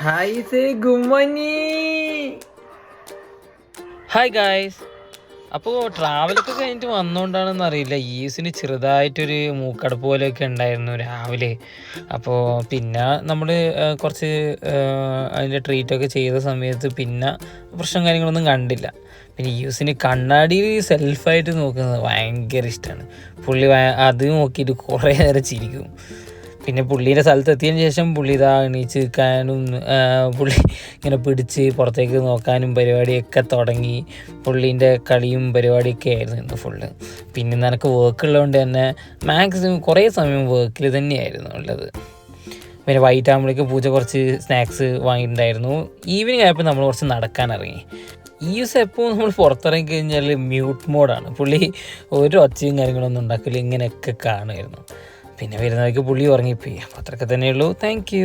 Hi say good morning. Hi guys. അപ്പോൾ ട്രാവലൊക്കെ കഴിഞ്ഞിട്ട് വന്നുകൊണ്ടാണെന്ന് അറിയില്ല, ഈസിന് ചെറുതായിട്ടൊരു മൂക്കടപ്പ് പോലെയൊക്കെ ഉണ്ടായിരുന്നു രാവിലെ. അപ്പോൾ പിന്നെ നമ്മൾ കുറച്ച് അതിൻ്റെ ട്രീറ്റൊക്കെ ചെയ്ത സമയത്ത് പിന്നെ പ്രശ്നം കാര്യങ്ങളൊന്നും കണ്ടില്ല. പിന്നെ യൂസിന് കണ്ണാടിയിൽ സെൽഫായിട്ട് നോക്കുന്നത് ഭയങ്കര ഇഷ്ടമാണ്. പുള്ളി അത് നോക്കിയിട്ട് കുറേ നേരം ചിരിക്കും. പിന്നെ പുള്ളീൻ്റെ സ്ഥലത്ത് എത്തിയതിന് ശേഷം പുള്ളി ഇതാ എണീച്ച് നിൽക്കാനും പുള്ളി ഇങ്ങനെ പിടിച്ച് പുറത്തേക്ക് നോക്കാനും പരിപാടിയൊക്കെ തുടങ്ങി. പുള്ളീൻ്റെ കളിയും പരിപാടിയൊക്കെ ആയിരുന്നു ഇന്ന് ഫുള്ള്. പിന്നെ നിനക്ക് വർക്ക് ഉള്ളതുകൊണ്ട് തന്നെ മാക്സിമം കുറേ സമയം വർക്കിൽ തന്നെയായിരുന്നു ഉള്ളത്. പിന്നെ വൈകിട്ട് ആകുമ്പോഴേക്ക് പൂജ കുറച്ച് സ്നാക്സ് വാങ്ങിയിട്ടുണ്ടായിരുന്നു. ഈവനിങ് ആയപ്പോൾ നമ്മൾ കുറച്ച് നടക്കാൻ ഇറങ്ങി. ഈ ദിവസം എപ്പോൾ നമ്മൾ പുറത്തിറങ്ങി കഴിഞ്ഞാൽ മ്യൂട്ട് മോഡാണ്. പുള്ളി ഒരു ഒച്ചയും കാര്യങ്ങളൊന്നും ഉണ്ടാക്കില്ല, ഇങ്ങനെയൊക്കെ കാണുമായിരുന്നു. പിന്നെ വരുന്നവർക്ക് പുള്ളി ഉറങ്ങിപ്പോയി. അപ്പോൾ അത്രയൊക്കെ തന്നെയുള്ളൂ. Thank U.